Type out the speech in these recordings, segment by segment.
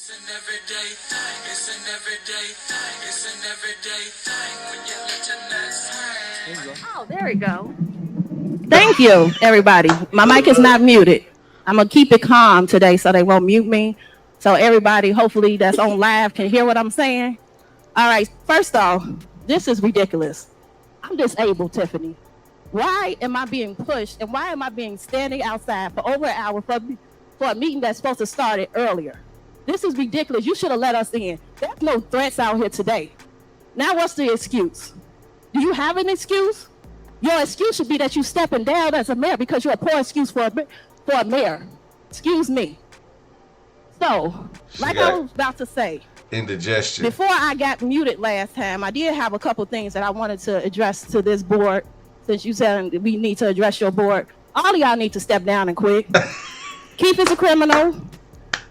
It's an everyday thing. It's an everyday thing. It's an everyday thing when you let your nuts hang. Oh, there we go. Thank you, everybody. My mic is not muted. I'm gonna keep it calm today so they won't mute me. So everybody, hopefully that's on live, can hear what I'm saying. All right, first off, this is ridiculous. I'm disabled, Tiffany. Why am I being pushed and why am I being standing outside for over an hour for a meeting that's supposed to start earlier? This is ridiculous. You should have let us in. There's no threats out here today. Now what's the excuse? Do you have an excuse? Your excuse should be that you're stepping down as a mayor because you're a poor excuse for a mayor. Excuse me. So, like I was about to say, indigestion. Before I got muted last time, I did have a couple things that I wanted to address to this board. Since you said we need to address your board, all of y'all need to step down and quit. Keith is a criminal.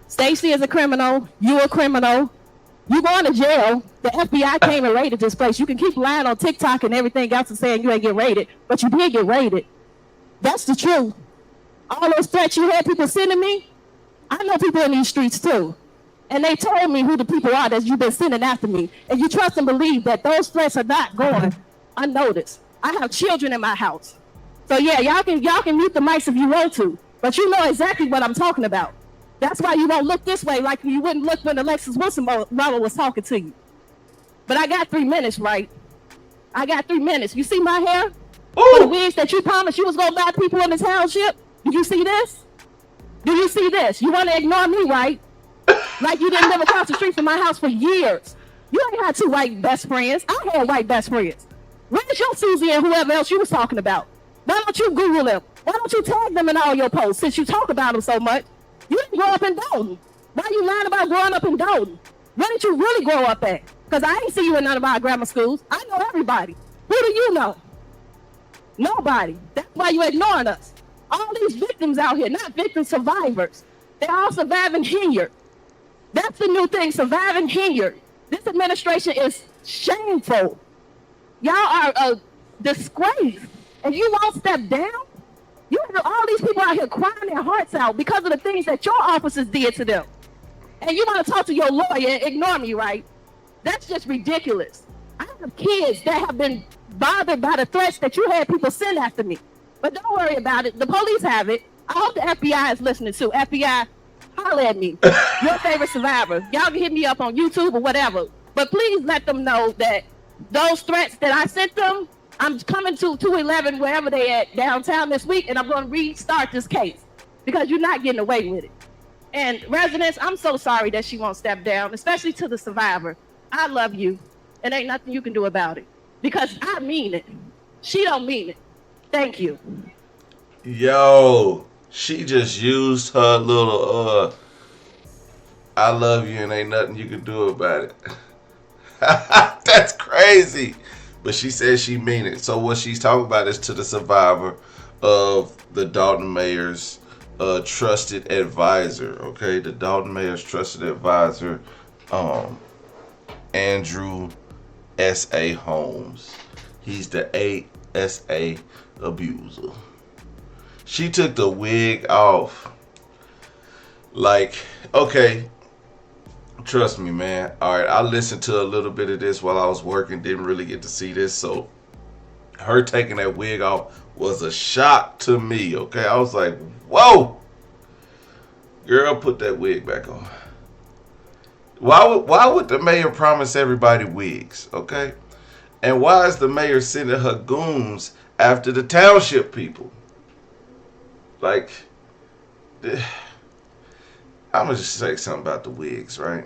Stacey is a criminal. You a criminal. You going to jail. The FBI came and raided this place. You can keep lying on TikTok and everything else and saying you ain't get raided, but you did get raided. That's the truth. All those threats you had people sending me, I know people in these streets too. And they told me who the people are that you've been sending after me. And you trust and believe that those threats are not going unnoticed. I have children in my house. So yeah, y'all can mute the mics if you want to, but you know exactly what I'm talking about. That's why you don't look this way like you wouldn't look when Alexis Whistleblower was talking to you. But I got 3 minutes, right? I got 3 minutes. You see my hair? For the wigs that you promised you was gonna buy people in the township? Do you see this? Do you see this? You wanna ignore me, right? Like you didn't live across the street from my house for years. You ain't had two white best friends. I had white best friends. Where's your Susie and whoever else you was talking about? Why don't you Google them? Why don't you tag them in all your posts since you talk about them so much? You didn't grow up in Dolton. Why you lying about growing up in Dolton? Where did you really grow up at? Because I ain't see you in none of our grammar schools. I know everybody. Who do you know? Nobody. That's why you're ignoring us. All these victims out here, not victims, survivors. They're all surviving Henyard. That's the new thing, surviving Henyard. This administration is shameful. Y'all are a disgrace. And you won't step down? You have all these people out here crying their hearts out because of the things that your officers did to them. And you want to talk to your lawyer and ignore me, right? That's just ridiculous. I have kids that have been bothered by the threats that you had people send after me. But don't worry about it. The police have it. I hope the FBI is listening too. FBI, holler at me. Your favorite survivor. Y'all can hit me up on YouTube or whatever. But please let them know that those threats that I sent them, I'm coming to 211 wherever they at downtown this week, and I'm going to restart this case because you're not getting away with it. And residents, I'm so sorry that she won't step down, especially to the survivor. I love you, and ain't nothing you can do about it because I mean it. She don't mean it. Thank you. Yo, she just used her little I love you and ain't nothing you can do about it. That's crazy. But she says she mean it. So what she's talking about is to the survivor of the Dolton mayor's trusted advisor. Okay, the Dolton mayor's trusted advisor, Andrew S.A. Holmes. He's the ASA abuser. She took the wig off. Like, okay, trust me, man. All right, I listened to a little bit of this while I was working. Didn't really get to see this. So her taking that wig off was a shock to me, okay? I was like, whoa. Girl, put that wig back on. Why would the mayor promise everybody wigs, okay? And why is the mayor sending her goons after the township people? Like, I'm going to just say something about the wigs, right?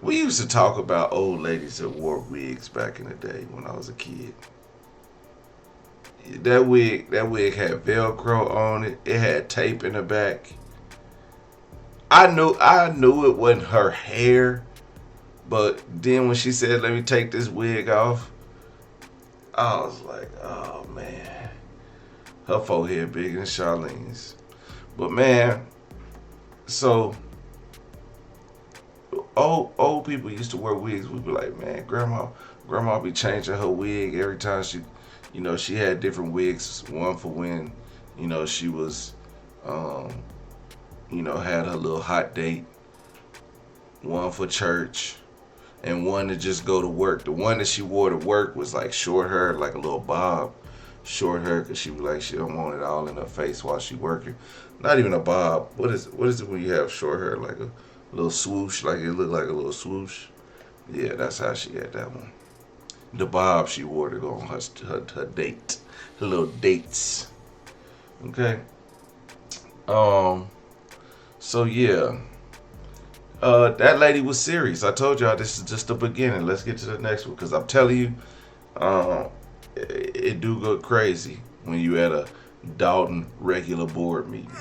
We used to talk about old ladies that wore wigs back in the day when I was a kid. That wig had Velcro on it. It had tape in the back. I knew it wasn't her hair, but then when she said, "Let me take this wig off," I was like, "Oh man, her forehead bigger than Charlene's." But man, so old people used to wear wigs. We'd be like, "Man, grandma be changing her wig every time she, she had different wigs. One for when, she was." Had her little hot date. one for church, and one to just go to work. The one that she wore to work was like short hair, like a little bob. Short hair, because she was like, she don't want it all in her face while she working. Not even a bob. What is it when you have short hair? Like a little swoosh, like it looked like a little swoosh. Yeah, that's how she had that one. The bob she wore to go on her date. Her little dates. Okay. So yeah. That lady was serious. I told y'all this is just the beginning. Let's get to the next one, because I'm telling you, it do go crazy when you at a Dolton regular board meeting.